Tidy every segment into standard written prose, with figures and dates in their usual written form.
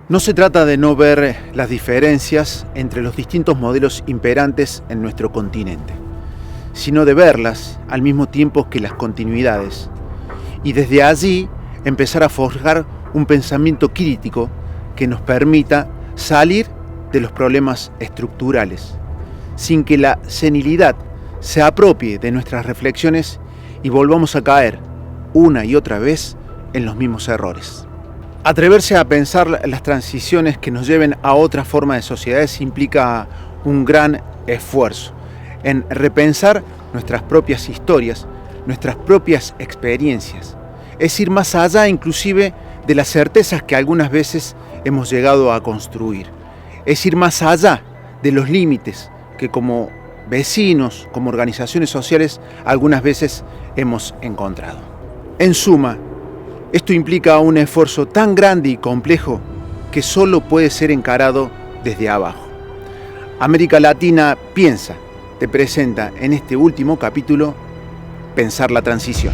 No se trata de no ver las diferencias entre los distintos modelos imperantes en nuestro continente, sino de verlas al mismo tiempo que las continuidades, y desde allí empezar a forjar un pensamiento crítico que nos permita salir de los problemas estructurales, sin que la senilidad se apropie de nuestras reflexiones y volvamos a caer una y otra vez en los mismos errores. Atreverse a pensar las transiciones que nos lleven a otra forma de sociedades implica un gran esfuerzo en repensar nuestras propias historias, nuestras propias experiencias. Es ir más allá inclusive de las certezas que algunas veces hemos llegado a construir. Es ir más allá de los límites que como vecinos, como organizaciones sociales, algunas veces hemos encontrado. En suma, esto implica un esfuerzo tan grande y complejo que solo puede ser encarado desde abajo. América Latina Piensa te presenta en este último capítulo Pensar la transición.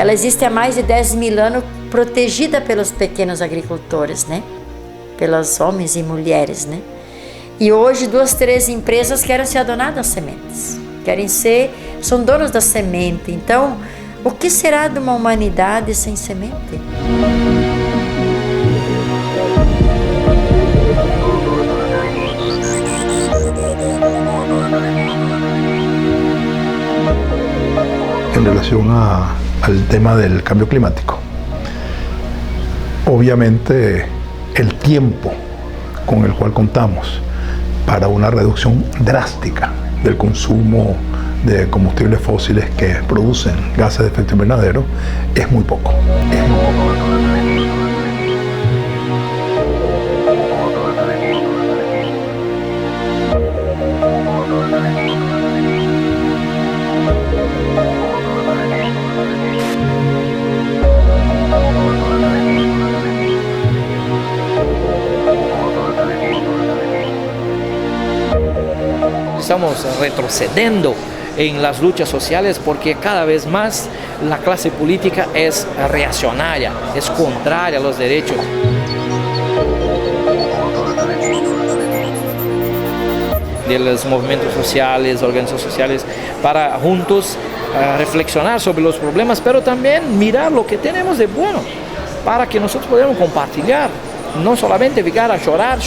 Ela existe há mais de 10.000 anos, protegida pelos pequenos agricultores, né? Pelos homens e mulheres, né? E hoje 2, 3 empresas querem ser donas das sementes, são donos da semente. Então, o que será de uma humanidade sem semente? En relación al tema del cambio climático, obviamente el tiempo con el cual contamos para una reducción drástica del consumo de combustibles fósiles que producen gases de efecto invernadero es muy poco. Estamos retrocediendo en las luchas sociales porque cada vez más la clase política es reaccionaria, es contraria a los derechos. De los movimientos sociales, organizaciones sociales, para juntos reflexionar sobre los problemas, pero también mirar lo que tenemos de bueno, para que nosotros podamos compartir, no solamente ficar a llorar.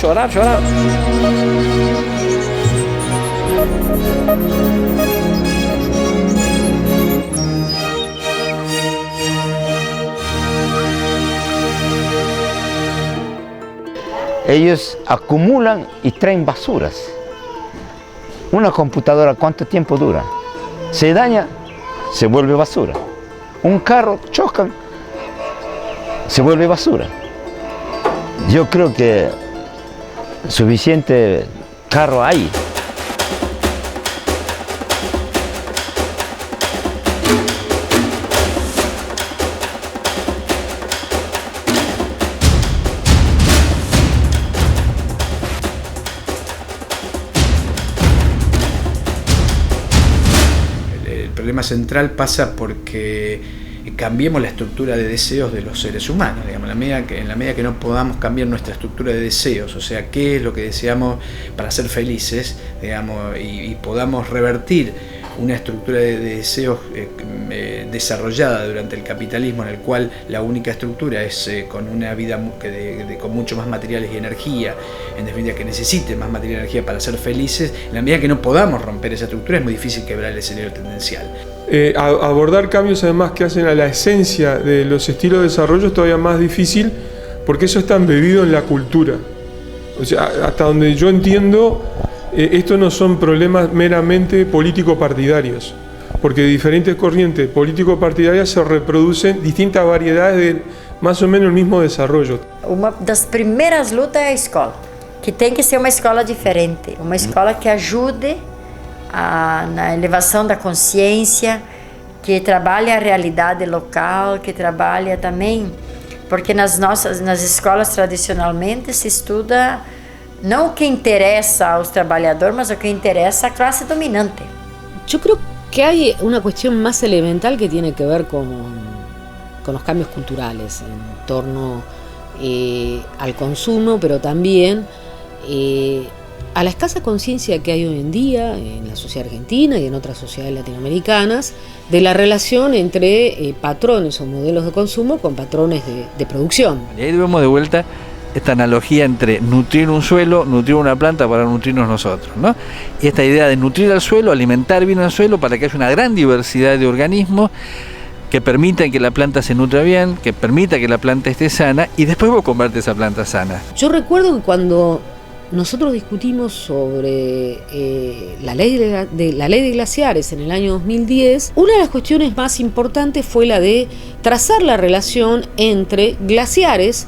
Ellos acumulan y traen basuras. Una computadora, ¿cuánto tiempo dura? Se daña, se vuelve basura. Un carro, chocan, se vuelve basura. Yo creo que suficiente carro hay. El problema central pasa porque cambiemos la estructura de deseos de los seres humanos, digamos, en la medida que no podamos cambiar nuestra estructura de deseos, o sea, qué es lo que deseamos para ser felices, digamos, y podamos revertir una estructura de deseos desarrollada durante el capitalismo, en el cual la única estructura es con una vida con mucho más materiales y energía, en definitiva que necesite más material y energía para ser felices. En la medida que no podamos romper esa estructura es muy difícil quebrar el escenario tendencial. Abordar cambios además que hacen a la esencia de los estilos de desarrollo es todavía más difícil, porque eso está embebido en la cultura. O sea, hasta donde yo entiendo, estos no son problemas meramente político-partidarios, porque de diferentes corrientes político-partidarias se reproducen distintas variedades de más o menos el mismo desarrollo. Uma das primeiras lutas é a escola, que tem que ser uma escola diferente, uma escola que ajude na elevação da consciência, que trabalhe a realidade local, que trabalhe também, porque nas escolas tradicionalmente se estuda não o que interessa aos trabalhadores, mas o que interessa à classe dominante. Yo creo que hay una cuestión más elemental que tiene que ver con los cambios culturales en torno al consumo, pero también a la escasa conciencia que hay hoy en día en la sociedad argentina y en otras sociedades latinoamericanas de la relación entre patrones o modelos de consumo con patrones de producción. Y ahí vemos de vuelta esta analogía entre nutrir un suelo, nutrir una planta para nutrirnos nosotros, ¿no? Y esta idea de nutrir al suelo, alimentar bien al suelo para que haya una gran diversidad de organismos que permitan que la planta se nutra bien, que permita que la planta esté sana y después vos converte esa planta sana. Yo recuerdo que cuando nosotros discutimos sobre la ley de glaciares en el año 2010, una de las cuestiones más importantes fue la de trazar la relación entre glaciares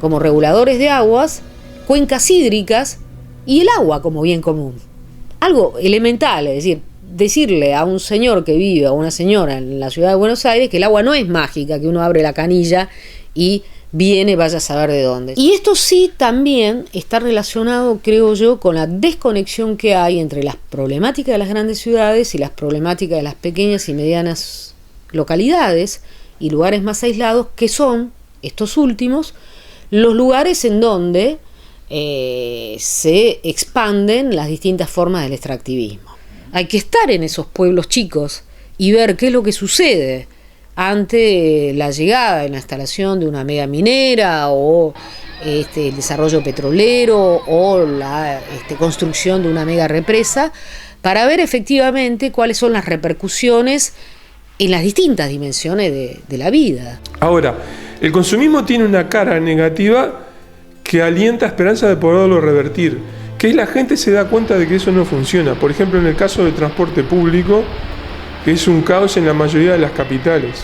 como reguladores de aguas, cuencas hídricas y el agua como bien común. Algo elemental, es decir, decirle a un señor que vive, a una señora en la ciudad de Buenos Aires, que el agua no es mágica, que uno abre la canilla y viene, vaya a saber de dónde. Y esto sí también está relacionado, creo yo, con la desconexión que hay entre las problemáticas de las grandes ciudades y las problemáticas de las pequeñas y medianas localidades y lugares más aislados, que son, estos últimos, los lugares en donde se expanden las distintas formas del extractivismo. Hay que estar en esos pueblos chicos y ver qué es lo que sucede ante la llegada y la instalación de una mega minera o el desarrollo petrolero o la construcción de una mega represa, para ver efectivamente cuáles son las repercusiones en las distintas dimensiones de la vida. Ahora, el consumismo tiene una cara negativa que alienta esperanza de poderlo revertir, que es la gente se da cuenta de que eso no funciona. Por ejemplo, en el caso del transporte público, que es un caos en la mayoría de las capitales.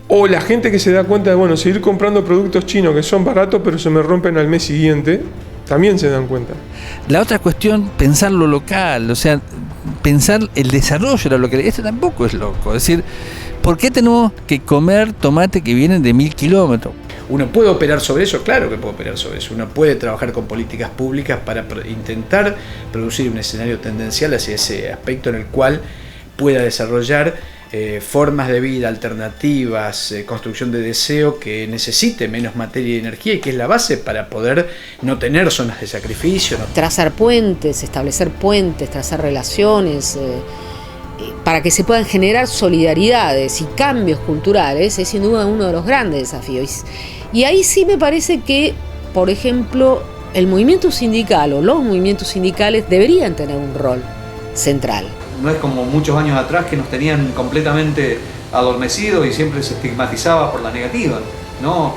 O la gente que se da cuenta de, bueno, seguir comprando productos chinos que son baratos pero se me rompen al mes siguiente, también se dan cuenta. La otra cuestión, pensar lo local, o sea, pensar el desarrollo era lo que... Esto tampoco es loco, es decir, ¿por qué tenemos que comer tomate que vienen de 1000 kilómetros? ¿Uno puede operar sobre eso? Claro que puede operar sobre eso. Uno puede trabajar con políticas públicas para intentar producir un escenario tendencial hacia ese aspecto en el cual pueda desarrollar formas de vida alternativas, construcción de deseo que necesite menos materia y energía y que es la base para poder no tener zonas de sacrificio. Trazar puentes, establecer puentes, trazar relaciones, para que se puedan generar solidaridades y cambios culturales es sin duda uno de los grandes desafíos. Y ahí sí me parece que, por ejemplo, el movimiento sindical o los movimientos sindicales deberían tener un rol central. No es como muchos años atrás que nos tenían completamente adormecidos y siempre se estigmatizaba por la negativa, ¿no?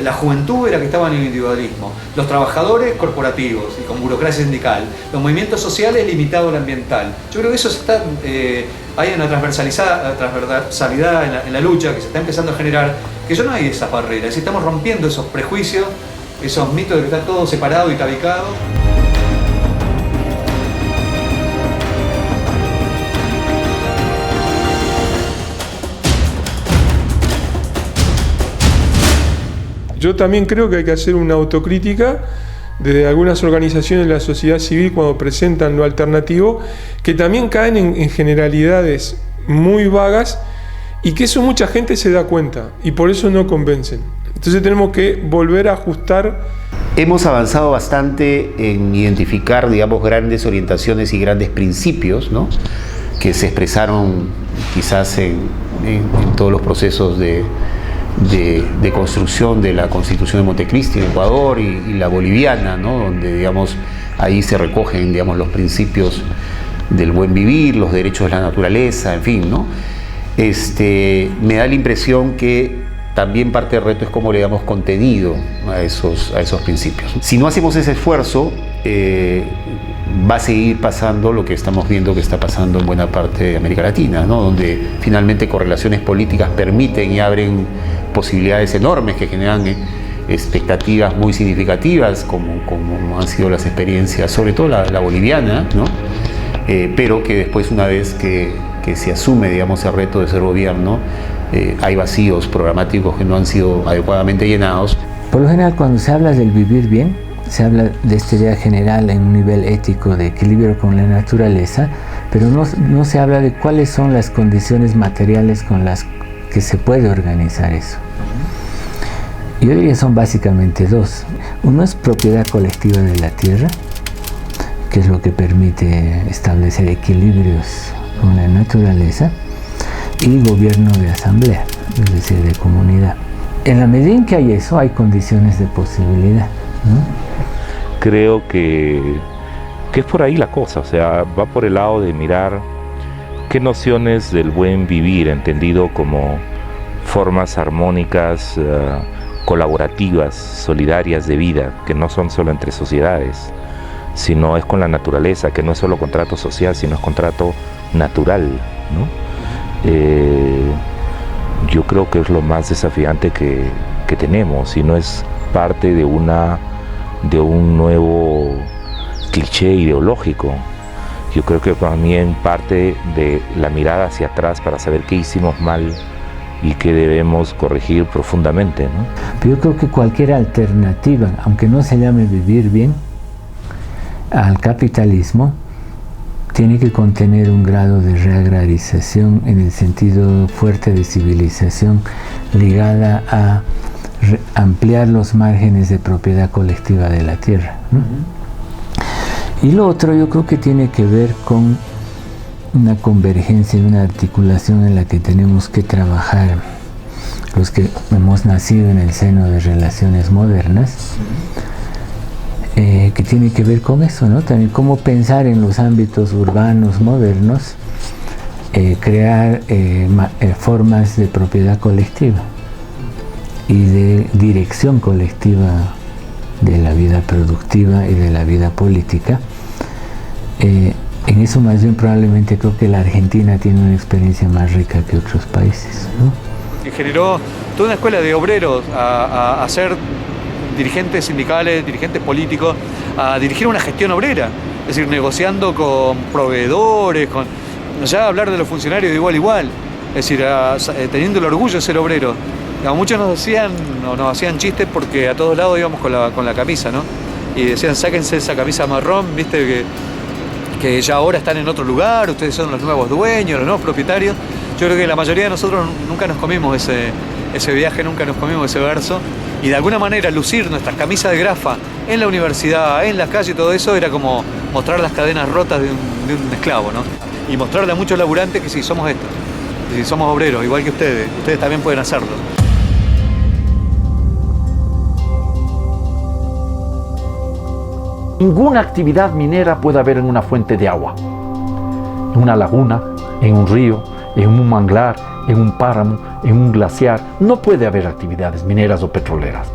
la juventud era que estaba en el individualismo, los trabajadores corporativos y con burocracia sindical, los movimientos sociales limitados al ambiental. Yo creo que eso está, hay una transversalidad en la lucha que se está empezando a generar, que ya no hay esas barreras, es decir, estamos rompiendo esos prejuicios, esos mitos de que está todo separado y tabicado. Yo también creo que hay que hacer una autocrítica de algunas organizaciones de la sociedad civil cuando presentan lo alternativo, que también caen en generalidades muy vagas y que eso mucha gente se da cuenta y por eso no convencen. Entonces tenemos que volver a ajustar. Hemos avanzado bastante en identificar, digamos, grandes orientaciones y grandes principios, ¿no?, que se expresaron quizás en todos los procesos de construcción de la Constitución de Montecristi en Ecuador y la boliviana, ¿no?, donde, digamos, ahí se recogen, digamos, los principios del buen vivir, los derechos de la naturaleza, en fin, ¿no? Me da la impresión que también parte del reto es cómo le damos contenido a esos principios. Si no hacemos ese esfuerzo, va a seguir pasando lo que estamos viendo que está pasando en buena parte de América Latina, ¿no?, donde finalmente correlaciones políticas permiten y abren posibilidades enormes que generan expectativas muy significativas, como han sido las experiencias, sobre todo la boliviana, ¿no?, pero que después, una vez que se asume, digamos, el reto de ser gobierno, hay vacíos programáticos que no han sido adecuadamente llenados. Por lo general, cuando se habla del vivir bien, se habla de esta idea general en un nivel ético de equilibrio con la naturaleza, pero no se habla de cuáles son las condiciones materiales con las que se puede organizar eso. Yo diría son básicamente dos. Uno es propiedad colectiva de la tierra, que es lo que permite establecer equilibrios con la naturaleza, y gobierno de asamblea, es decir, de comunidad. En la medida en que hay eso, hay condiciones de posibilidad, ¿no? Creo que es por ahí la cosa, o sea, va por el lado de mirar qué nociones del buen vivir, entendido como formas armónicas, colaborativas, solidarias de vida, que no son solo entre sociedades, sino es con la naturaleza, que no es solo contrato social, sino es contrato natural, ¿no? Yo creo que es lo más desafiante que tenemos, y no es parte de un nuevo cliché ideológico. Yo creo que también parte de la mirada hacia atrás para saber qué hicimos mal y qué debemos corregir profundamente, ¿no? Pero yo creo que cualquier alternativa, aunque no se llame vivir bien, al capitalismo, tiene que contener un grado de reagrarización en el sentido fuerte de civilización, ligada a ampliar los márgenes de propiedad colectiva de la tierra, ¿no? Y lo otro yo creo que tiene que ver con una convergencia y una articulación en la que tenemos que trabajar los que hemos nacido en el seno de relaciones modernas, que tiene que ver con eso, ¿no? También cómo pensar en los ámbitos urbanos modernos, crear formas de propiedad colectiva y de dirección colectiva de la vida productiva y de la vida política. En eso más bien probablemente creo que la Argentina tiene una experiencia más rica que otros países, ¿no? Que generó toda una escuela de obreros a ser dirigentes sindicales, dirigentes políticos, a dirigir una gestión obrera, es decir, negociando con proveedores, ya hablar de los funcionarios de igual a igual, es decir, teniendo el orgullo de ser obrero. Muchos nos hacían chistes porque a todos lados íbamos con la camisa, ¿no? Y decían, sáquense esa camisa marrón, viste, que ya ahora están en otro lugar, ustedes son los nuevos dueños, los nuevos propietarios. Yo creo que la mayoría de nosotros nunca nos comimos ese viaje, nunca nos comimos ese verso, y de alguna manera lucir nuestras camisas de grafa en la universidad, en la calle, todo eso era como mostrar las cadenas rotas de un esclavo, ¿no? Y mostrarle a muchos laburantes que sí, somos esto, que sí, somos obreros, igual que ustedes también pueden hacerlo. Ninguna actividad minera puede haber en una fuente de agua, en una laguna, en un río, en un manglar, en un páramo, en un glaciar, no puede haber actividades mineras o petroleras.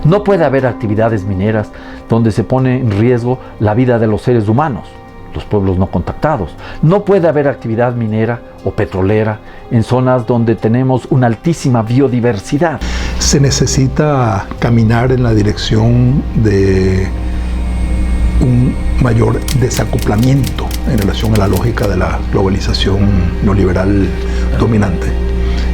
No puede haber actividades mineras donde se pone en riesgo la vida de los seres humanos, los pueblos no contactados. No puede haber actividad minera o petrolera en zonas donde tenemos una altísima biodiversidad. Se necesita caminar en la dirección de un mayor desacoplamiento en relación a la lógica de la globalización neoliberal dominante.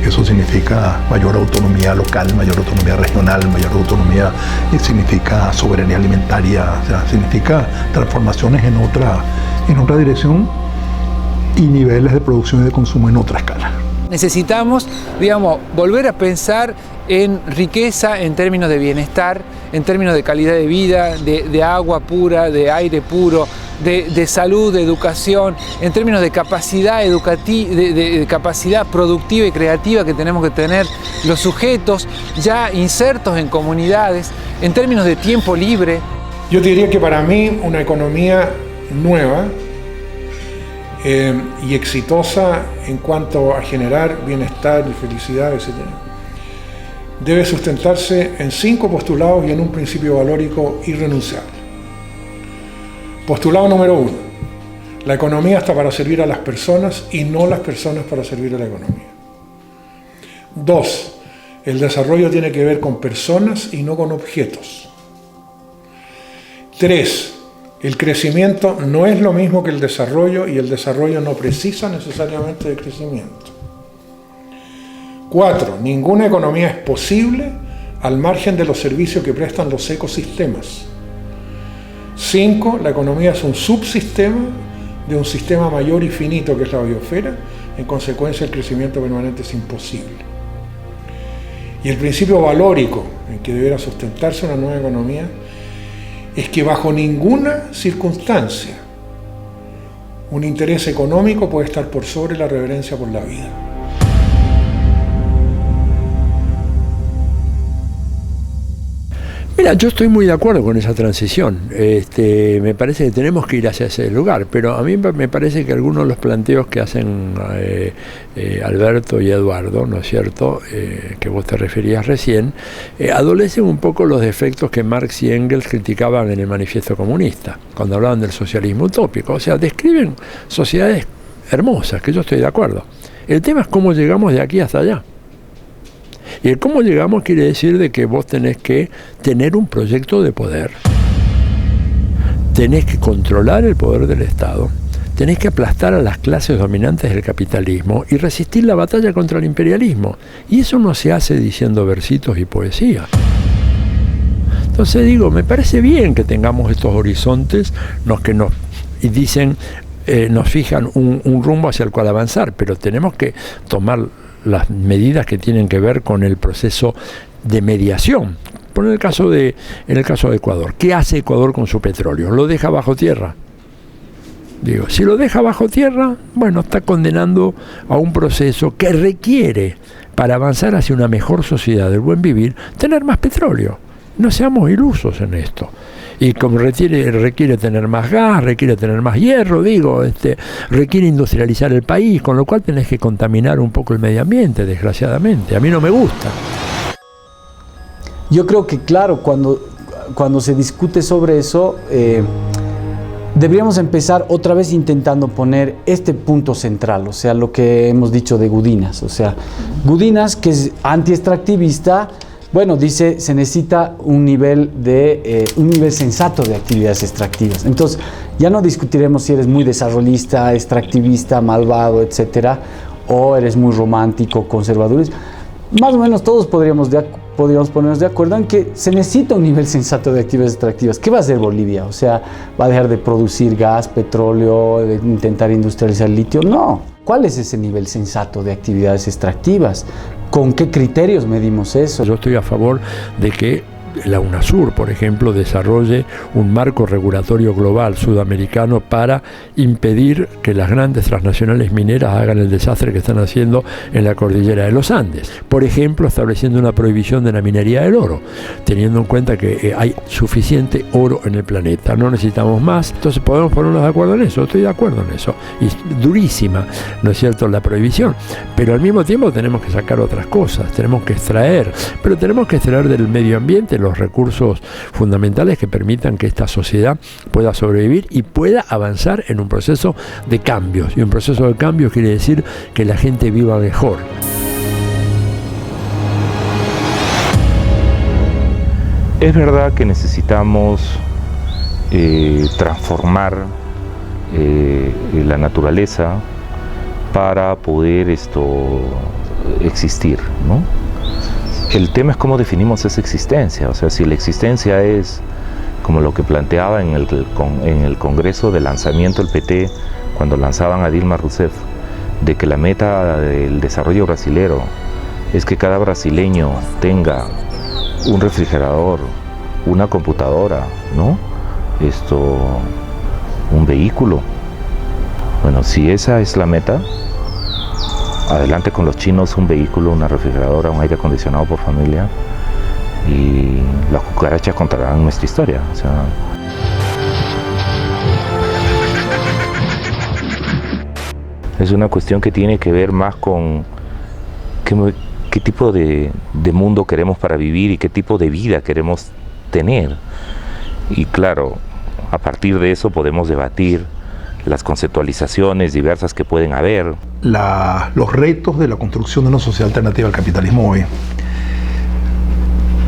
Eso significa mayor autonomía local, mayor autonomía regional, mayor autonomía, y significa soberanía alimentaria, o sea, significa transformaciones en otra dirección y niveles de producción y de consumo en otra escala. Necesitamos, digamos, volver a pensar en riqueza en términos de bienestar, en términos de calidad de vida, de agua pura, de aire puro, de salud, de educación, en términos de capacidad educativa, de capacidad productiva y creativa que tenemos que tener los sujetos ya insertos en comunidades, en términos de tiempo libre. Yo diría que para mí una economía nueva y exitosa en cuanto a generar bienestar y felicidad, etc., debe sustentarse en 5 postulados y en un principio valórico irrenunciable. Postulado número 1. La economía está para servir a las personas y no las personas para servir a la economía. 2. El desarrollo tiene que ver con personas y no con objetos. 3. El crecimiento no es lo mismo que el desarrollo y el desarrollo no precisa necesariamente de crecimiento. 4. Ninguna economía es posible al margen de los servicios que prestan los ecosistemas. 5. La economía es un subsistema de un sistema mayor y finito que es la biosfera. En consecuencia, el crecimiento permanente es imposible. Y el principio valórico en que deberá sustentarse una nueva economía es que bajo ninguna circunstancia un interés económico puede estar por sobre la reverencia por la vida. Mira, yo estoy muy de acuerdo con esa transición. Me parece que tenemos que ir hacia ese lugar, pero a mí me parece que algunos de los planteos que hacen Alberto y Eduardo, ¿no es cierto?, que vos te referías recién, adolecen un poco los defectos que Marx y Engels criticaban en el Manifiesto Comunista, cuando hablaban del socialismo utópico. O sea, describen sociedades hermosas, que yo estoy de acuerdo. El tema es cómo llegamos de aquí hasta allá. Y el cómo llegamos quiere decir de que vos tenés que tener un proyecto de poder. Tenés que controlar el poder del Estado. Tenés que aplastar a las clases dominantes del capitalismo y resistir la batalla contra el imperialismo. Y eso no se hace diciendo versitos y poesía. Entonces digo, me parece bien que tengamos estos horizontes y dicen, nos fijan un rumbo hacia el cual avanzar, pero tenemos que tomar las medidas que tienen que ver con el proceso de mediación. Por en el caso de Ecuador, ¿qué hace Ecuador con su petróleo? ¿Lo deja bajo tierra? Digo, si lo deja bajo tierra, bueno, está condenando a un proceso que requiere, para avanzar hacia una mejor sociedad del buen vivir, tener más petróleo. No seamos ilusos en esto. Y como requiere tener más gas, requiere tener más hierro, requiere industrializar el país, con lo cual tenés que contaminar un poco el medio ambiente, desgraciadamente. A mí no me gusta. Yo creo que, claro, cuando se discute sobre eso, deberíamos empezar otra vez intentando poner este punto central, o sea, lo que hemos dicho de Gudinas. O sea, Gudinas, que es anti-extractivista, bueno, dice, se necesita un nivel sensato de actividades extractivas. Entonces, ya no discutiremos si eres muy desarrollista, extractivista, malvado, etcétera, o eres muy romántico, conservador. Más o menos todos podríamos ponernos de acuerdo en que se necesita un nivel sensato de actividades extractivas. ¿Qué va a hacer Bolivia? O sea, ¿va a dejar de producir gas, petróleo, de intentar industrializar el litio? No. ¿Cuál es ese nivel sensato de actividades extractivas? ¿Con qué criterios medimos eso? Yo estoy a favor de que la UNASUR, por ejemplo, desarrolle un marco regulatorio global sudamericano para impedir que las grandes transnacionales mineras hagan el desastre que están haciendo en la cordillera de los Andes. Por ejemplo, estableciendo una prohibición de la minería del oro, teniendo en cuenta que hay suficiente oro en el planeta, no necesitamos más. Entonces podemos ponernos de acuerdo en eso, estoy de acuerdo en eso. Y es durísima, ¿no es cierto?, la prohibición, pero al mismo tiempo tenemos que sacar otras cosas, tenemos que extraer, pero tenemos que extraer del medio ambiente los recursos fundamentales que permitan que esta sociedad pueda sobrevivir y pueda avanzar en un proceso de cambios. Y un proceso de cambios quiere decir que la gente viva mejor. Es verdad que necesitamos transformar la naturaleza para poder existir, ¿no? El tema es cómo definimos esa existencia. O sea, si la existencia es como lo que planteaba en el Congreso de lanzamiento del PT, cuando lanzaban a Dilma Rousseff, de que la meta del desarrollo brasilero es que cada brasileño tenga un refrigerador, una computadora, ¿no? Un vehículo. Bueno, si esa es la meta, adelante con los chinos, un vehículo, una refrigeradora, un aire acondicionado por familia, y las cucarachas contarán nuestra historia. O sea, es una cuestión que tiene que ver más con qué tipo de mundo queremos para vivir y qué tipo de vida queremos tener. Y claro, a partir de eso podemos debatir las conceptualizaciones diversas que pueden haber. Los retos de la construcción de una sociedad alternativa al capitalismo hoy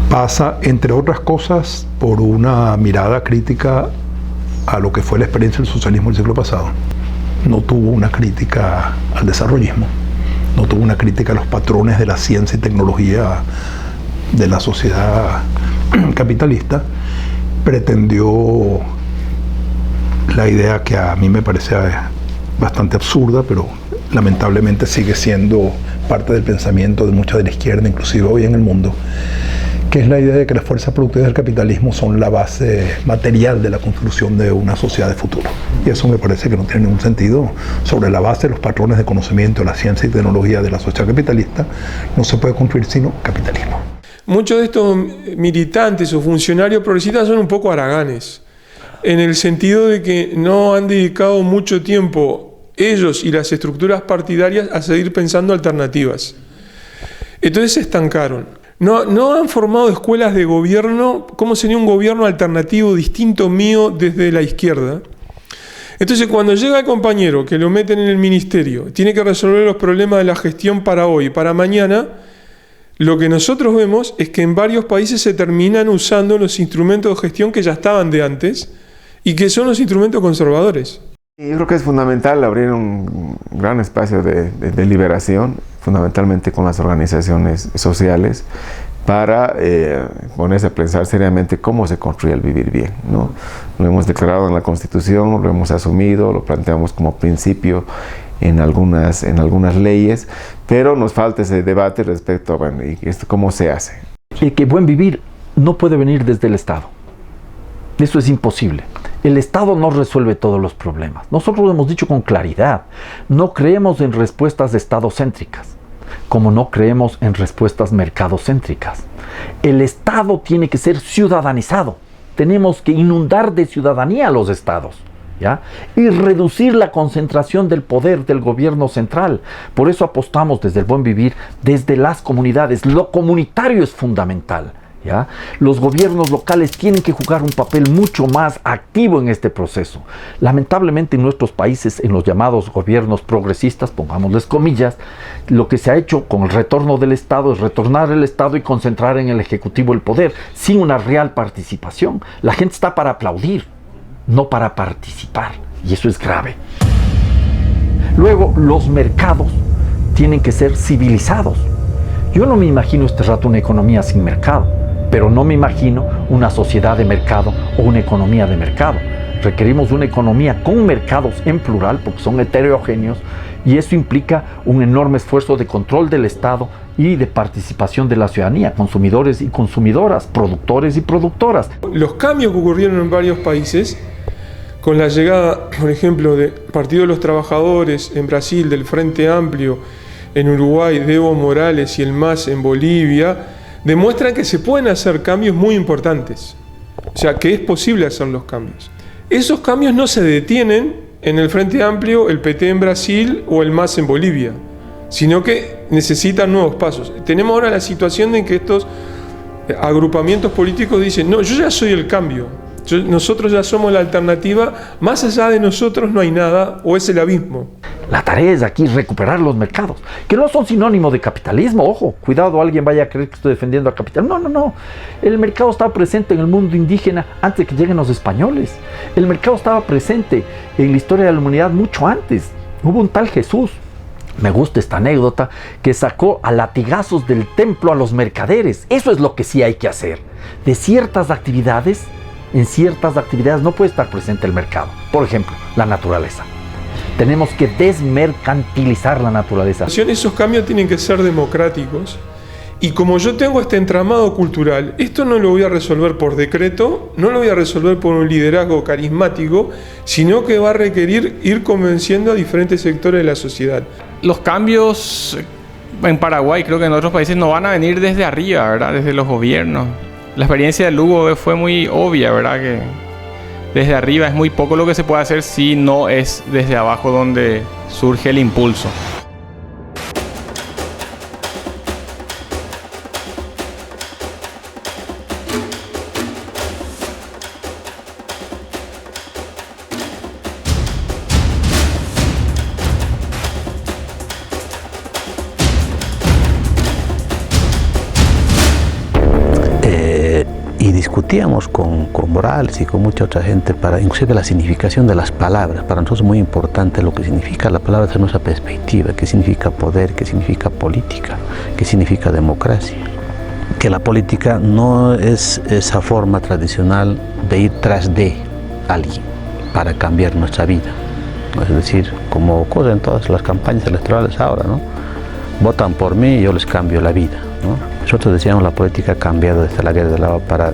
pasa, entre otras cosas, por una mirada crítica a lo que fue la experiencia del socialismo del siglo pasado. No tuvo una crítica al desarrollismo, no tuvo una crítica a los patrones de la ciencia y tecnología de la sociedad capitalista. Pretendió la idea que a mí me parece bastante absurda, pero lamentablemente sigue siendo parte del pensamiento de mucha de la izquierda, inclusive hoy en el mundo, que es la idea de que las fuerzas productivas del capitalismo son la base material de la construcción de una sociedad de futuro. Y eso me parece que no tiene ningún sentido. Sobre la base de los patrones de conocimiento, la ciencia y tecnología de la sociedad capitalista, no se puede construir sino capitalismo. Muchos de estos militantes o funcionarios progresistas son un poco haraganes, en el sentido de que no han dedicado mucho tiempo ellos y las estructuras partidarias a seguir pensando alternativas. Entonces se estancaron. No han formado escuelas de gobierno. ¿Cómo sería un gobierno alternativo distinto mío desde la izquierda? Entonces cuando llega el compañero que lo meten en el ministerio, tiene que resolver los problemas de la gestión para hoy, para mañana, lo que nosotros vemos es que en varios países se terminan usando los instrumentos de gestión que ya estaban de antes y que son los instrumentos conservadores. Yo creo que es fundamental abrir un gran espacio de liberación, fundamentalmente con las organizaciones sociales, para ponerse a pensar seriamente cómo se construye el vivir bien, ¿no? Lo hemos declarado en la Constitución, lo hemos asumido, lo planteamos como principio en algunas leyes, pero nos falta ese debate respecto a, bueno, ¿y esto cómo se hace? El que buen vivir no puede venir desde el Estado. Eso es imposible. El Estado no resuelve todos los problemas. Nosotros lo hemos dicho con claridad. No creemos en respuestas estadocéntricas, como no creemos en respuestas mercadocéntricas. El Estado tiene que ser ciudadanizado. Tenemos que inundar de ciudadanía a los estados, ¿ya? Y reducir la concentración del poder del gobierno central. Por eso apostamos desde el buen vivir, desde las comunidades. Lo comunitario es fundamental, ¿ya? Los gobiernos locales tienen que jugar un papel mucho más activo en este proceso. Lamentablemente en nuestros países, en los llamados gobiernos progresistas, pongámosles comillas, lo que se ha hecho con el retorno del Estado es retornar el Estado y concentrar en el Ejecutivo el poder, sin una real participación. La gente está para aplaudir, no para participar, y eso es grave. Luego, los mercados tienen que ser civilizados. Yo no me imagino este rato una economía sin mercado, pero no me imagino una sociedad de mercado o una economía de mercado. Requerimos una economía con mercados en plural, porque son heterogéneos, y eso implica un enorme esfuerzo de control del Estado y de participación de la ciudadanía, consumidores y consumidoras, productores y productoras. Los cambios que ocurrieron en varios países, con la llegada, por ejemplo, del Partido de los Trabajadores en Brasil, del Frente Amplio en Uruguay, de Evo Morales y el MAS en Bolivia, demuestran que se pueden hacer cambios muy importantes. O sea, que es posible hacer los cambios. Esos cambios no se detienen en el Frente Amplio, el PT en Brasil o el MAS en Bolivia, sino que necesitan nuevos pasos. Tenemos ahora la situación en que estos agrupamientos políticos dicen, no, yo ya soy el cambio, nosotros ya somos la alternativa, más allá de nosotros no hay nada, o es el abismo. La tarea es aquí recuperar los mercados, que no son sinónimo de capitalismo. Ojo, cuidado, alguien vaya a creer que estoy defendiendo al capitalismo. No. El mercado estaba presente en el mundo indígena antes de que lleguen los españoles. El mercado estaba presente en la historia de la humanidad mucho antes. Hubo un tal Jesús, me gusta esta anécdota, que sacó a latigazos del templo a los mercaderes. Eso es lo que sí hay que hacer. De ciertas actividades, en ciertas actividades no puede estar presente el mercado. Por ejemplo, la naturaleza. Tenemos que desmercantilizar la naturaleza. Esos cambios tienen que ser democráticos. Y como yo tengo este entramado cultural, esto no lo voy a resolver por decreto, no lo voy a resolver por un liderazgo carismático, sino que va a requerir ir convenciendo a diferentes sectores de la sociedad. Los cambios en Paraguay, creo que en otros países, no van a venir desde arriba, ¿verdad? Desde los gobiernos. La experiencia de Lugo fue muy obvia, ¿verdad? Que desde arriba es muy poco lo que se puede hacer si no es desde abajo donde surge el impulso. Y discutíamos con Morales y con mucha otra gente para inclusive la significación de las palabras. Para nosotros es muy importante lo que significa la palabra desde nuestra perspectiva, qué significa poder, qué significa política, qué significa democracia. Que la política no es esa forma tradicional de ir tras de alguien para cambiar nuestra vida, ¿no? Es decir, como ocurre en todas las campañas electorales ahora, ¿no? Votan por mí y yo les cambio la vida, ¿no? Nosotros decíamos la política ha cambiado desde la guerra del agua para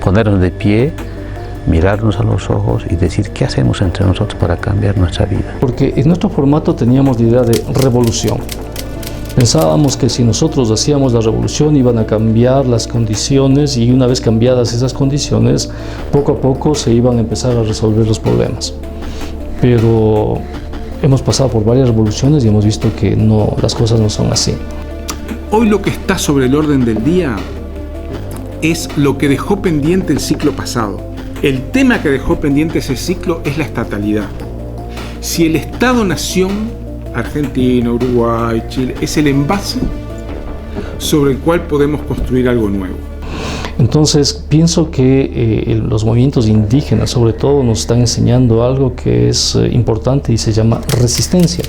ponernos de pie, mirarnos a los ojos y decir qué hacemos entre nosotros para cambiar nuestra vida. Porque en nuestro formato teníamos la idea de revolución. Pensábamos que si nosotros hacíamos la revolución iban a cambiar las condiciones y una vez cambiadas esas condiciones, poco a poco se iban a empezar a resolver los problemas. Pero hemos pasado por varias revoluciones y hemos visto que no, las cosas no son así. Hoy lo que está sobre el orden del día es lo que dejó pendiente el ciclo pasado. El tema que dejó pendiente ese ciclo es la estatalidad. Si el Estado-nación, Argentina, Uruguay, Chile, es el envase sobre el cual podemos construir algo nuevo. Entonces pienso que los movimientos indígenas sobre todo nos están enseñando algo que es importante y se llama resistencia.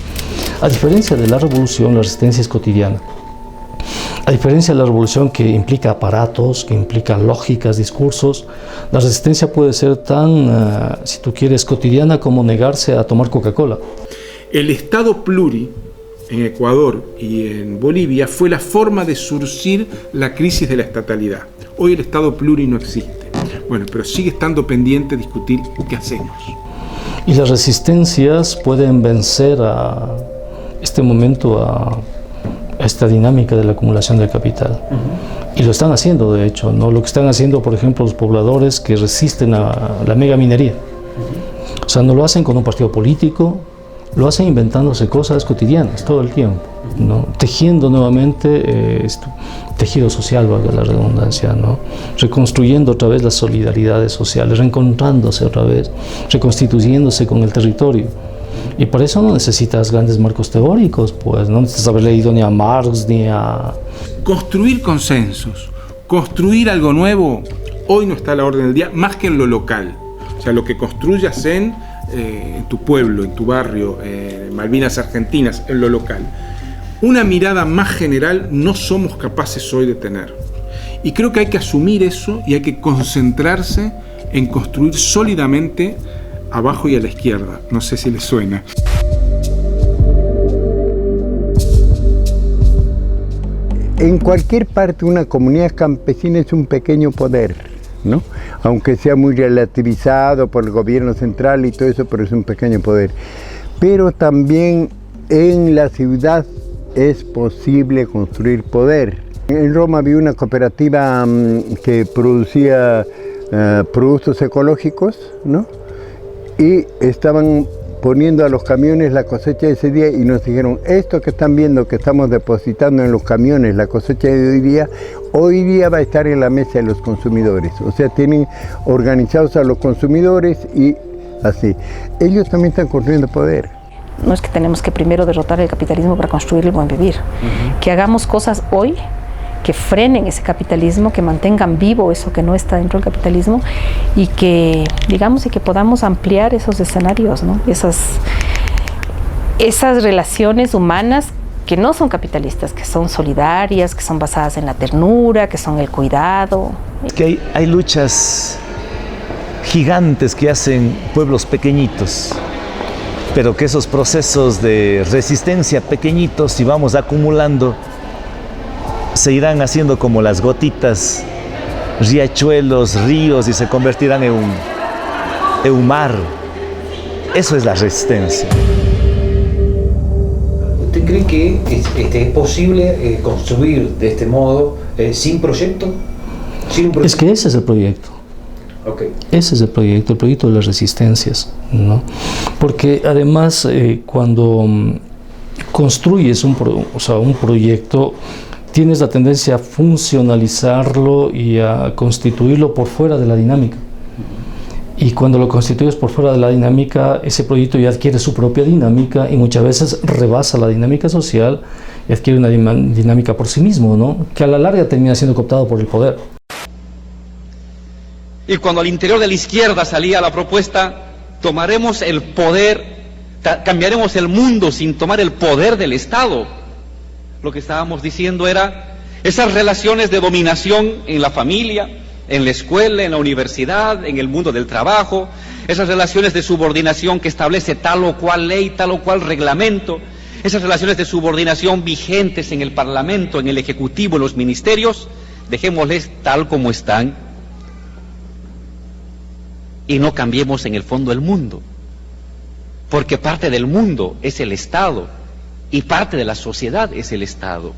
A diferencia de la revolución, la resistencia es cotidiana. A diferencia de la revolución que implica aparatos, que implica lógicas, discursos, la resistencia puede ser tan, si tú quieres, cotidiana como negarse a tomar Coca-Cola. El Estado pluri en Ecuador y en Bolivia fue la forma de surcir la crisis de la estatalidad. Hoy el Estado pluri no existe. Bueno, pero sigue estando pendiente discutir qué hacemos. Y las resistencias pueden vencer a este momento, a esta dinámica de la acumulación del capital. Y lo están haciendo, de hecho, ¿no? Lo que están haciendo, por ejemplo, los pobladores que resisten a la megaminería. O sea, no lo hacen con un partido político, lo hacen inventándose cosas cotidianas todo el tiempo, ¿no? Tejiendo nuevamente tejido social, valga la redundancia, ¿no? Reconstruyendo otra vez las solidaridades sociales, reencontrándose otra vez, reconstituyéndose con el territorio. Y por eso no necesitas grandes marcos teóricos, pues no necesitas haber leído ni a Marx ni a... Construir consensos, construir algo nuevo, hoy no está a la orden del día, más que en lo local. O sea, lo que construyas en tu pueblo, en tu barrio, Malvinas Argentinas, en lo local. Una mirada más general no somos capaces hoy de tener. Y creo que hay que asumir eso y hay que concentrarse en construir sólidamente abajo y a la izquierda. No sé si les suena. En cualquier parte una comunidad campesina es un pequeño poder, ¿no? Aunque sea muy relativizado por el gobierno central y todo eso, pero es un pequeño poder. Pero también en la ciudad es posible construir poder. En Roma había una cooperativa que producía productos ecológicos, ¿no? Y estaban poniendo a los camiones la cosecha de ese día y nos dijeron, esto que están viendo que estamos depositando en los camiones, la cosecha de hoy día va a estar en la mesa de los consumidores. O sea, tienen organizados a los consumidores y así. Ellos también están construyendo poder. No es que tenemos que primero derrotar el capitalismo para construir el buen vivir. Que hagamos cosas hoy que frenen ese capitalismo, que mantengan vivo eso que no está dentro del capitalismo y que, digamos, y que podamos ampliar esos escenarios, ¿no? Esas relaciones humanas que no son capitalistas, que son solidarias, que son basadas en la ternura, que son el cuidado. Es que hay luchas gigantes que hacen pueblos pequeñitos, pero que esos procesos de resistencia pequeñitos, si vamos acumulando, se irán haciendo como las gotitas, riachuelos, ríos, y se convertirán en un mar. Eso es la resistencia. ¿Usted cree que es posible construir de este modo sin proyecto? Es que ese es el proyecto. Okay. Ese es el proyecto de las resistencias, ¿no? Porque además cuando construyes un proyecto, tienes la tendencia a funcionalizarlo y a constituirlo por fuera de la dinámica. Y cuando lo constituyes por fuera de la dinámica, ese proyecto ya adquiere su propia dinámica y muchas veces rebasa la dinámica social y adquiere una dinámica por sí mismo, ¿no? Que a la larga termina siendo cooptado por el poder. Y cuando al interior de la izquierda salía la propuesta, tomaremos el poder, cambiaremos el mundo sin tomar el poder del Estado. Lo que estábamos diciendo era esas relaciones de dominación en la familia, en la escuela, en la universidad, en el mundo del trabajo, esas relaciones de subordinación que establece tal o cual ley, tal o cual reglamento, esas relaciones de subordinación vigentes en el Parlamento, en el Ejecutivo, en los ministerios, dejémosles tal como están y no cambiemos en el fondo el mundo, porque parte del mundo es el Estado y parte de la sociedad es el Estado.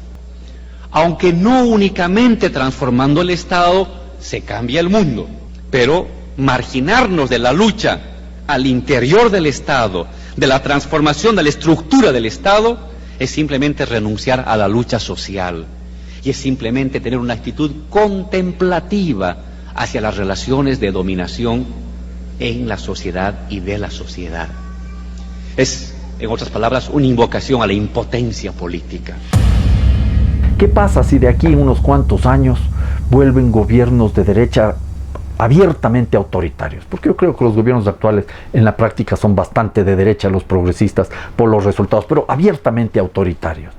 Aunque no únicamente transformando el Estado se cambia el mundo, pero marginarnos de la lucha al interior del Estado, de la transformación de la estructura del Estado, es simplemente renunciar a la lucha social y es simplemente tener una actitud contemplativa hacia las relaciones de dominación en la sociedad y de la sociedad. Es, en otras palabras, una invocación a la impotencia política. ¿Qué pasa si de aquí a unos cuantos años vuelven gobiernos de derecha abiertamente autoritarios? Porque yo creo que los gobiernos actuales en la práctica son bastante de derecha, los progresistas, por los resultados, pero abiertamente autoritarios.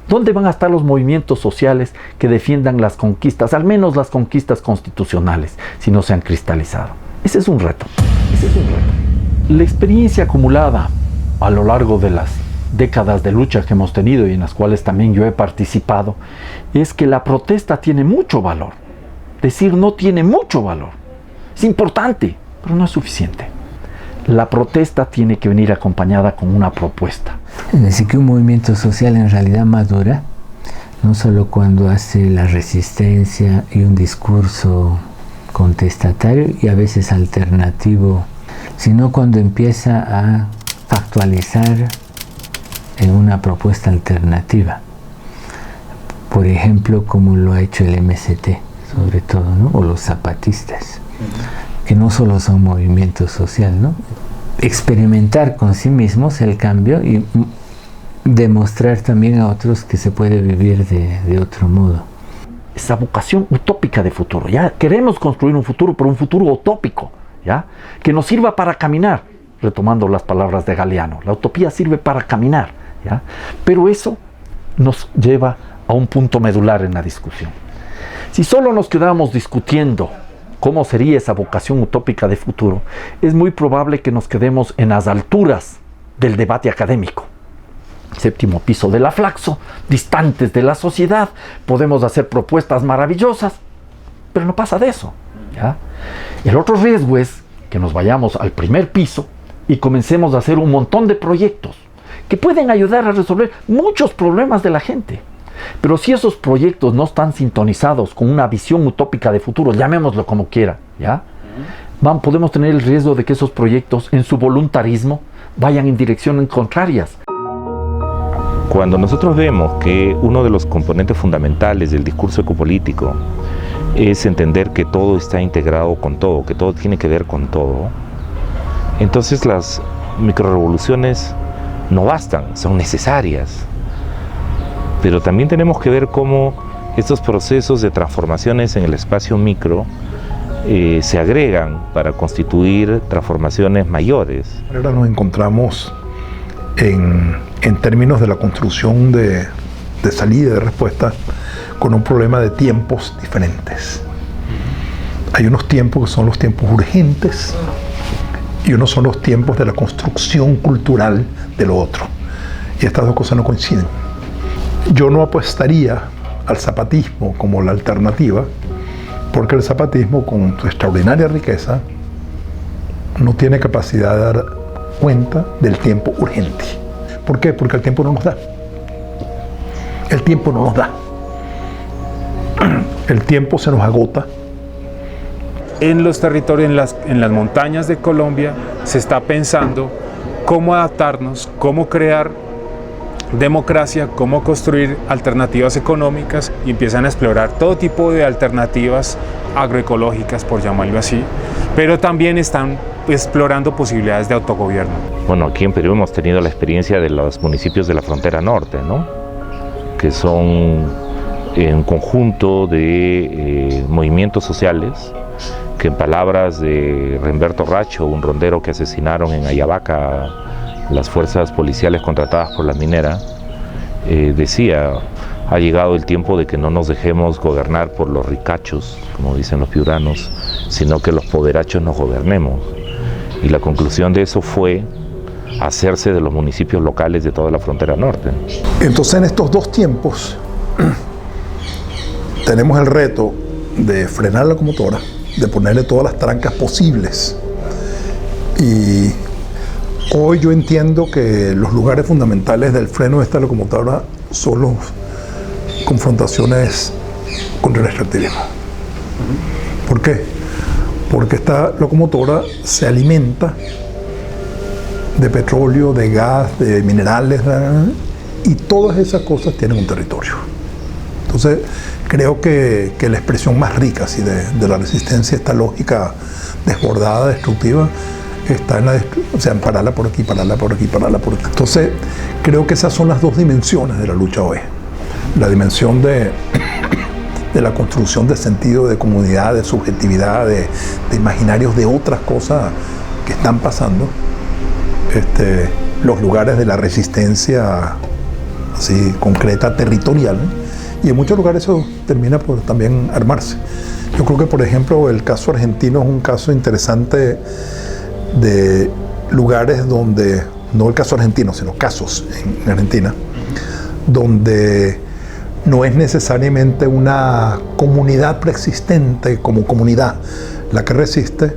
¿Dónde van a estar los movimientos sociales que defiendan las conquistas, al menos las conquistas constitucionales, si no se han cristalizado? Ese es un reto. La experiencia acumulada a lo largo de las décadas de lucha que hemos tenido y en las cuales también yo he participado, es que la protesta tiene mucho valor. Decir no tiene mucho valor. Es importante, pero no es suficiente. La protesta tiene que venir acompañada con una propuesta. Es decir, que un movimiento social en realidad madura, no solo cuando hace la resistencia y un discurso contestatario y a veces alternativo, sino cuando empieza a factualizar en una propuesta alternativa. Por ejemplo, como lo ha hecho el MST, sobre todo, ¿no? O los zapatistas, que no solo son movimiento social, ¿no? Experimentar con sí mismos el cambio y demostrar también a otros que se puede vivir de otro modo. Esa vocación utópica de futuro, ya queremos construir un futuro, pero un futuro utópico, ya, que nos sirva para caminar, retomando las palabras de Galeano. La utopía sirve para caminar, ¿ya? Pero eso nos lleva a un punto medular en la discusión. Si solo nos quedamos discutiendo cómo sería esa vocación utópica de futuro, es muy probable que nos quedemos en las alturas del debate académico. Séptimo piso de la Flaxo, distantes de la sociedad, podemos hacer propuestas maravillosas, pero no pasa de eso, ¿ya? El otro riesgo es que nos vayamos al primer piso y comencemos a hacer un montón de proyectos que pueden ayudar a resolver muchos problemas de la gente. Pero si esos proyectos no están sintonizados con una visión utópica de futuro, llamémoslo como quiera, ¿ya? Podemos tener el riesgo de que esos proyectos, en su voluntarismo, vayan en direcciones contrarias. Cuando nosotros vemos que uno de los componentes fundamentales del discurso ecopolítico es entender que todo está integrado con todo, que todo tiene que ver con todo, entonces las microrevoluciones no bastan, son necesarias. Pero también tenemos que ver cómo estos procesos de transformaciones en el espacio micro se agregan para constituir transformaciones mayores. Ahora nos encontramos en términos de la construcción de salida, de respuesta, con un problema de tiempos diferentes. Hay unos tiempos que son los tiempos urgentes y unos son los tiempos de la construcción cultural de lo otro. Y estas dos cosas no coinciden. Yo no apostaría al zapatismo como la alternativa, porque el zapatismo, con su extraordinaria riqueza, no tiene capacidad de dar cuenta del tiempo urgente. ¿Por qué? Porque el tiempo no nos da. El tiempo no nos da. El tiempo se nos agota. En los territorios, en las montañas de Colombia, se está pensando cómo adaptarnos, cómo crear democracia, cómo construir alternativas económicas, y empiezan a explorar todo tipo de alternativas agroecológicas, por llamarlo así, pero también están explorando posibilidades de autogobierno. Bueno, aquí en Perú hemos tenido la experiencia de los municipios de la frontera norte, ¿no? Que son un conjunto de movimientos sociales que, en palabras de Remberto Racho, un rondero que asesinaron en Ayabaca las fuerzas policiales contratadas por la minera, decía: ha llegado el tiempo de que no nos dejemos gobernar por los ricachos, como dicen los piuranos, sino que los poderachos nos gobernemos. Y la conclusión de eso fue hacerse de los municipios locales de toda la frontera norte. Entonces, en estos dos tiempos tenemos el reto de frenar la locomotora, de ponerle todas las trancas posibles. Y hoy yo entiendo que los lugares fundamentales del freno de esta locomotora son las confrontaciones contra el extractivismo. ¿Por qué? Porque esta locomotora se alimenta de petróleo, de gas, de minerales, y todas esas cosas tienen un territorio. Entonces, creo que la expresión más rica así, de la resistencia, esta lógica desbordada, destructiva, está en pararla por aquí, pararla por aquí, pararla por aquí. Entonces, creo que esas son las dos dimensiones de la lucha hoy. La dimensión de la construcción de sentido, de comunidad, de subjetividad, de imaginarios de otras cosas que están pasando. Los lugares de la resistencia así concreta, territorial, y en muchos lugares eso termina por también armarse. Yo creo que, por ejemplo, el caso argentino es un caso interesante de lugares donde, no el caso argentino, sino casos en Argentina, donde no es necesariamente una comunidad preexistente como comunidad la que resiste,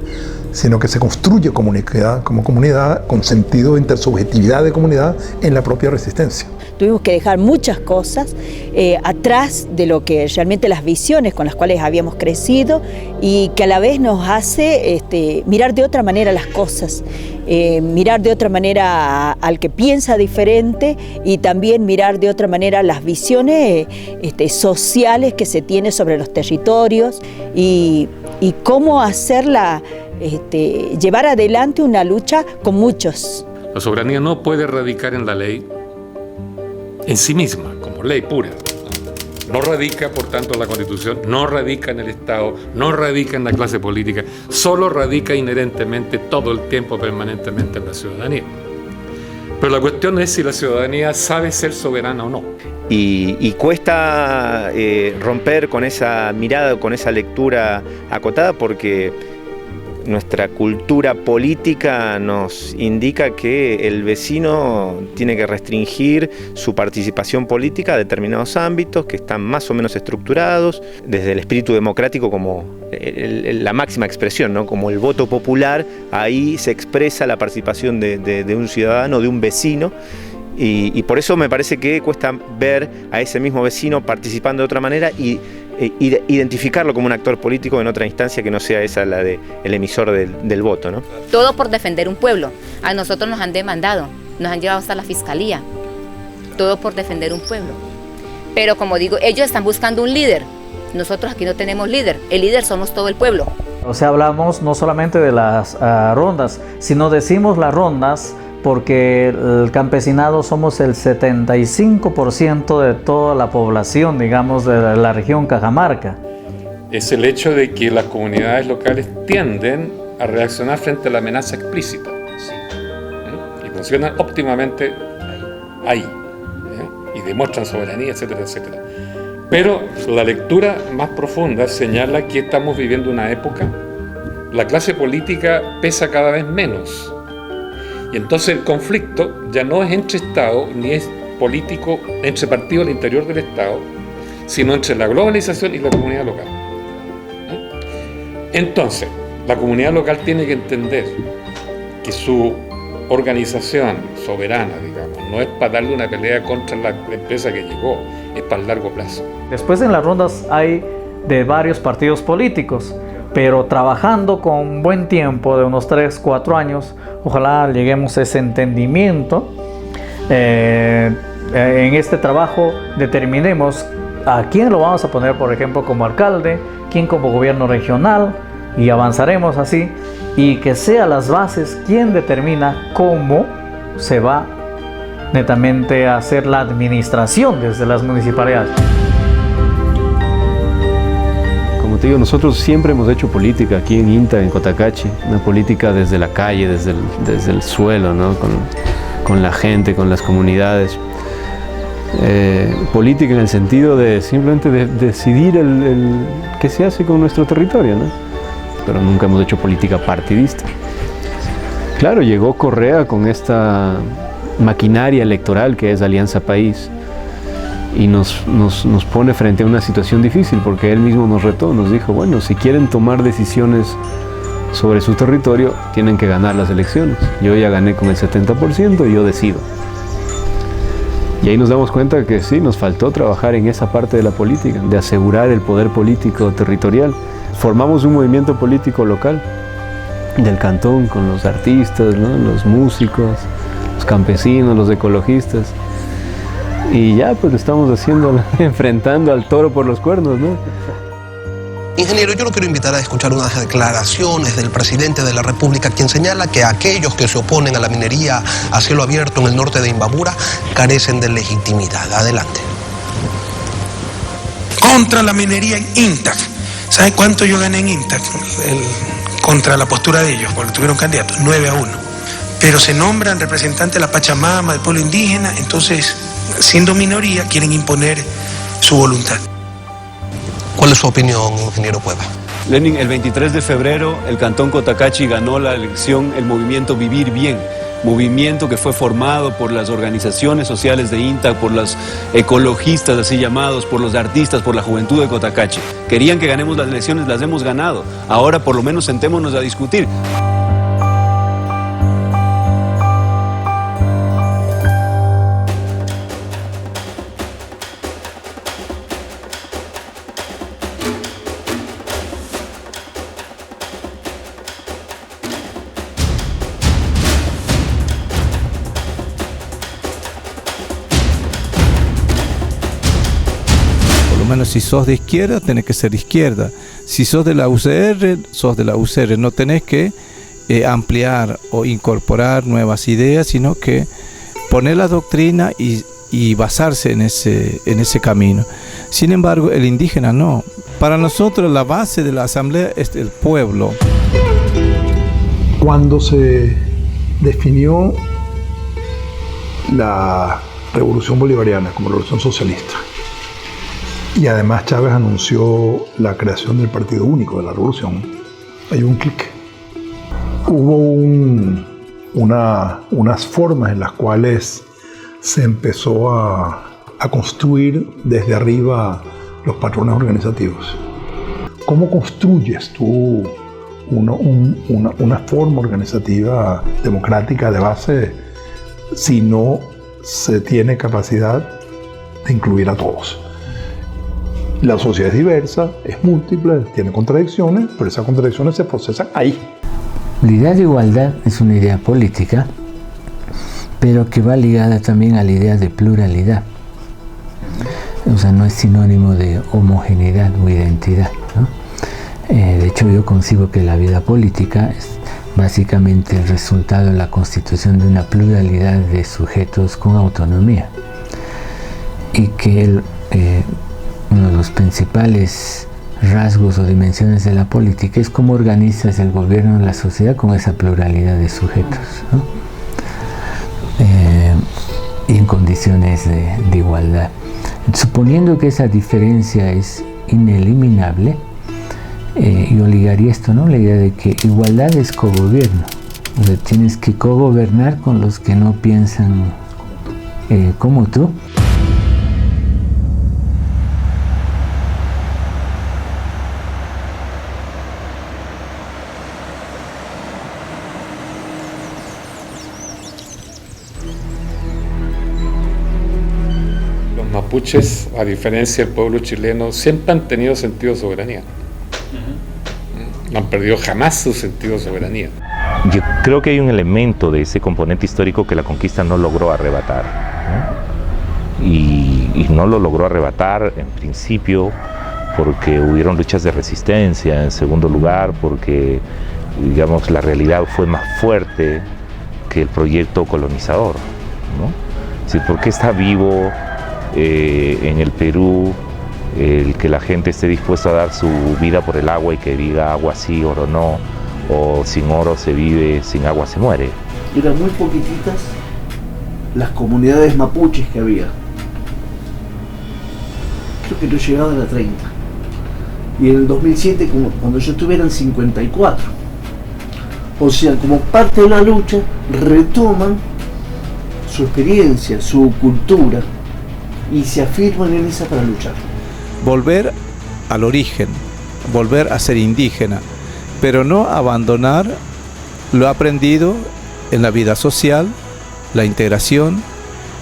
sino que se construye comunidad como comunidad con sentido de intersubjetividad de comunidad en la propia resistencia. Tuvimos que dejar muchas cosas atrás de lo que realmente las visiones con las cuales habíamos crecido, y que a la vez nos hace mirar de otra manera las cosas, mirar de otra manera al que piensa diferente, y también mirar de otra manera las visiones sociales que se tiene sobre los territorios, y cómo hacerla, llevar adelante una lucha con muchos. La soberanía no puede radicar en la ley en sí misma, como ley pura. No radica, por tanto, en la Constitución, no radica en el Estado, no radica en la clase política, solo radica inherentemente todo el tiempo, permanentemente en la ciudadanía. Pero la cuestión es si la ciudadanía sabe ser soberana o no. Y cuesta romper con esa mirada, con esa lectura acotada, porque nuestra cultura política nos indica que el vecino tiene que restringir su participación política a determinados ámbitos que están más o menos estructurados, desde el espíritu democrático como la máxima expresión, ¿no? Como el voto popular, ahí se expresa la participación de un ciudadano, de un vecino. Y por eso me parece que cuesta ver a ese mismo vecino participando de otra manera y identificarlo como un actor político en otra instancia que no sea esa la del emisor del voto, ¿no? Todo por defender un pueblo. A nosotros nos han demandado, nos han llevado hasta la fiscalía. Todo por defender un pueblo. Pero como digo, ellos están buscando un líder. Nosotros aquí no tenemos líder. El líder somos todo el pueblo. O sea, hablamos no solamente de las rondas, sino decimos las rondas porque el campesinado somos el 75% de toda la población, digamos, de la región Cajamarca. Es el hecho de que las comunidades locales tienden a reaccionar frente a la amenaza explícita. Y funcionan óptimamente ahí. Y demuestran soberanía, etcétera, etcétera. Pero la lectura más profunda señala que estamos viviendo una época, la clase política pesa cada vez menos. Y entonces el conflicto ya no es entre Estado, ni es político entre partidos al interior del Estado, sino entre la globalización y la comunidad local. Entonces, la comunidad local tiene que entender que su organización soberana, digamos, no es para darle una pelea contra la empresa que llegó, es para el largo plazo. Después en las rondas hay de varios partidos políticos, pero trabajando con buen tiempo, de unos 3-4 años, ojalá lleguemos a ese entendimiento. En este trabajo determinemos a quién lo vamos a poner, por ejemplo, como alcalde, quién como gobierno regional, y avanzaremos así, y que sea las bases quien determina cómo se va netamente a hacer la administración desde las municipalidades. Como te digo, nosotros siempre hemos hecho política aquí en INTA, en Cotacachi, una política desde la calle, desde el suelo, ¿no? Con la gente, con las comunidades. Política en el sentido de simplemente decidir el qué se hace con nuestro territorio, ¿no? Pero nunca hemos hecho política partidista. Claro, llegó Correa con esta maquinaria electoral que es Alianza País y nos pone frente a una situación difícil, porque él mismo nos retó, nos dijo, bueno, si quieren tomar decisiones sobre su territorio, tienen que ganar las elecciones. Yo ya gané con el 70% y yo decido. Y ahí nos damos cuenta que sí, nos faltó trabajar en esa parte de la política, de asegurar el poder político territorial. Formamos un movimiento político local del cantón con los artistas, ¿no? Los músicos, los campesinos, los ecologistas. Y ya pues estamos haciendo, enfrentando al toro por los cuernos, ¿no? Ingeniero, yo lo quiero invitar a escuchar unas declaraciones del presidente de la República, quien señala que aquellos que se oponen a la minería a cielo abierto en el norte de Imbabura carecen de legitimidad. Adelante. Contra la minería en INTAC. ¿Sabe cuánto yo gané en INTAC? Contra la postura de ellos, porque tuvieron candidatos, 9-1. Pero se nombran representantes de la Pachamama, del pueblo indígena, entonces, siendo minoría, quieren imponer su voluntad. ¿Cuál es su opinión, ingeniero Cueva? Lenin, el 23 de febrero, el Cantón Cotacachi ganó la elección el movimiento Vivir Bien, movimiento que fue formado por las organizaciones sociales de INTA, por los ecologistas así llamados, por los artistas, por la juventud de Cotacachi. Querían que ganemos las elecciones, las hemos ganado. Ahora por lo menos sentémonos a discutir. Si sos de izquierda, tenés que ser de izquierda. Si sos de la UCR, sos de la UCR. No tenés que ampliar o incorporar nuevas ideas, sino que poner la doctrina y basarse en ese camino. Sin embargo, el indígena no. Para nosotros la base de la asamblea es el pueblo. Cuando se definió la revolución bolivariana como revolución socialista. Y además Chávez anunció la creación del Partido Único de la Revolución. Hay un clic. Hubo unas formas en las cuales se empezó a construir desde arriba los patrones organizativos. ¿Cómo construyes tú una forma organizativa democrática de base si no se tiene capacidad de incluir a todos? La sociedad es diversa, es múltiple, tiene contradicciones, pero esas contradicciones se procesan ahí. La idea de igualdad es una idea política, pero que va ligada también a la idea de pluralidad. O sea, no es sinónimo de homogeneidad o identidad, ¿no? De hecho, yo concibo que la vida política es básicamente el resultado de la constitución de una pluralidad de sujetos con autonomía. Y que uno de los principales rasgos o dimensiones de la política es cómo organizas el gobierno de la sociedad con esa pluralidad de sujetos, ¿no? Y en condiciones de igualdad. Suponiendo que esa diferencia es ineliminable, yo ligaría esto, ¿no? La idea de que igualdad es cogobierno. O sea, tienes que cogobernar con los que no piensan como tú. Los mapuches, a diferencia del pueblo chileno, siempre han tenido sentido de soberanía. No han perdido jamás su sentido de soberanía. Yo creo que hay un elemento de ese componente histórico que la conquista no logró arrebatar, ¿no? Y no lo logró arrebatar en principio porque hubieron luchas de resistencia, en segundo lugar porque, digamos, la realidad fue más fuerte que el proyecto colonizador, ¿no? Es decir, ¿por qué está vivo en el Perú el que la gente esté dispuesta a dar su vida por el agua y que diga agua sí, oro no, o sin oro se vive, sin agua se muere? Eran muy poquititas las comunidades mapuches que había. Creo que no llegaban a 30. Y en el 2007, cuando yo estuve, eran 54. O sea, como parte de la lucha, retoman su experiencia, su cultura, y se afirman en esa para luchar. Volver al origen, volver a ser indígena, pero no abandonar lo aprendido en la vida social, la integración,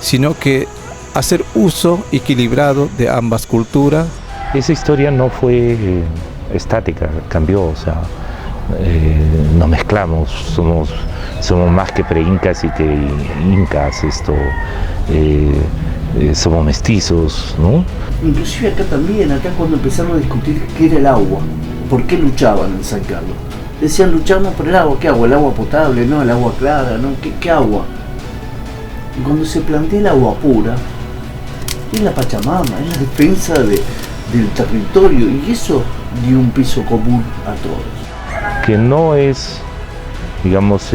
sino que hacer uso equilibrado de ambas culturas. Esa historia no fue estática, cambió, o sea, nos mezclamos, somos más que pre-incas y que incas, somos mestizos, ¿no? Inclusive acá también, cuando empezaron a discutir qué era el agua, por qué luchaban en San Carlos. Decían, luchamos por el agua. ¿Qué agua? ¿El agua potable? No, el agua clara, ¿no? ¿Qué agua? Y cuando se plantea el agua pura, es la Pachamama, es la defensa del territorio, y eso dio un piso común a todos. Que no es, digamos,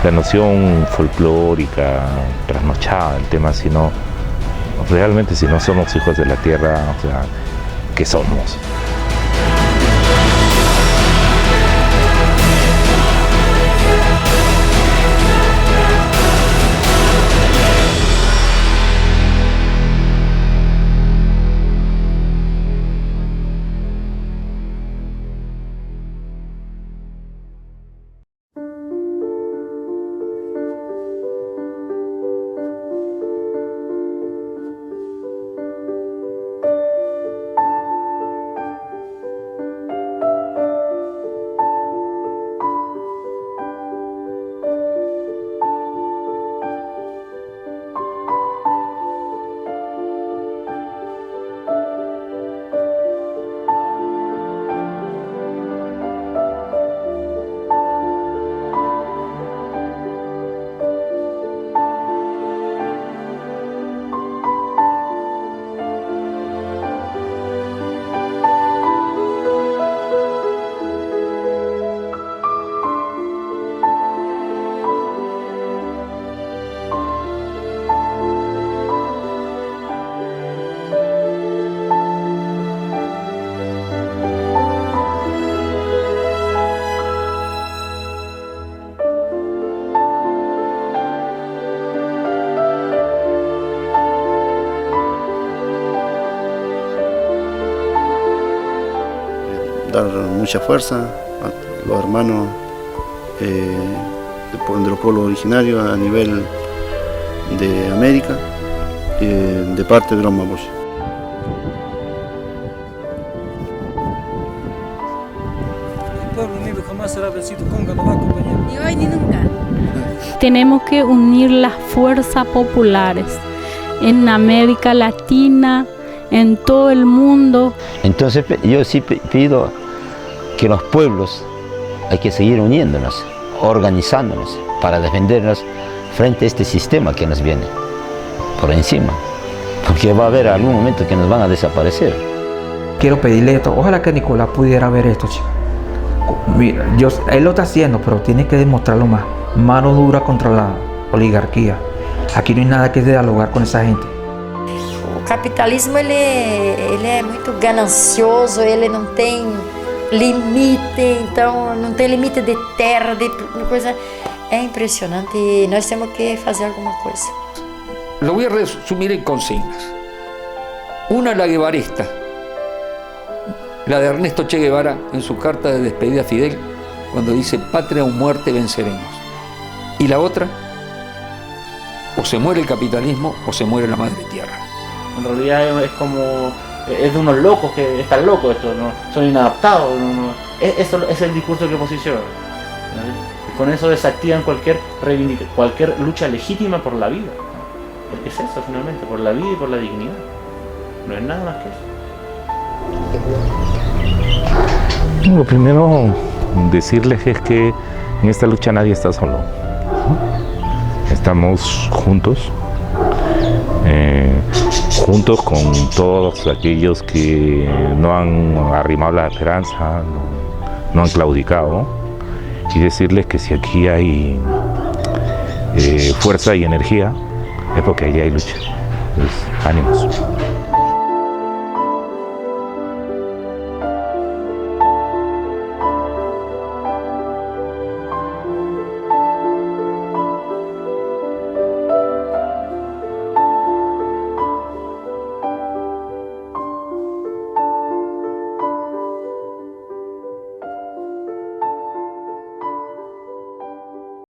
la noción folclórica, trasnochada del tema, sino realmente si no somos hijos de la tierra, o sea, ¿qué somos? dar mucha fuerza a los hermanos de los pueblos originarios a nivel de América, de parte de los mapuches. El pueblo unido jamás será vencido, Conga no va a acompañar. Ni hoy ni nunca. Tenemos que unir las fuerzas populares en América Latina, en todo el mundo. Entonces yo sí pido que los pueblos hay que seguir uniéndonos, organizándonos para defendernos frente a este sistema que nos viene por encima, porque va a haber algún momento que nos van a desaparecer. Quiero pedirle esto, ojalá que Nicolás pudiera ver esto, chico. Mira, él lo está haciendo, pero tiene que demostrarlo más. Mano dura contra la oligarquía. Aquí no hay nada que dialogar con esa gente. O capitalismo ele é muito ganancioso, ele não tem limite, então não tem limite de terra, de coisa. É impressionante e nós temos que fazer alguma coisa. Lo voy a resumir en consignas. Una, la guevarista, la de Ernesto Che Guevara en su carta de despedida a Fidel, cuando dice patria o muerte venceremos. Y la otra, o se muere el capitalismo o se muere la madre tierra. En realidad es como, es de unos locos, que están locos estos, ¿no? Son inadaptados, eso es el discurso que posiciona. Con eso desactivan cualquier lucha legítima por la vida, porque es eso finalmente, por la vida y por la dignidad, no es nada más que eso. Lo primero decirles es que en esta lucha nadie está solo. Estamos juntos, juntos con todos aquellos que no han arrimado la esperanza, no han claudicado, y decirles que si aquí hay fuerza y energía es porque allí hay lucha. Pues, ánimos.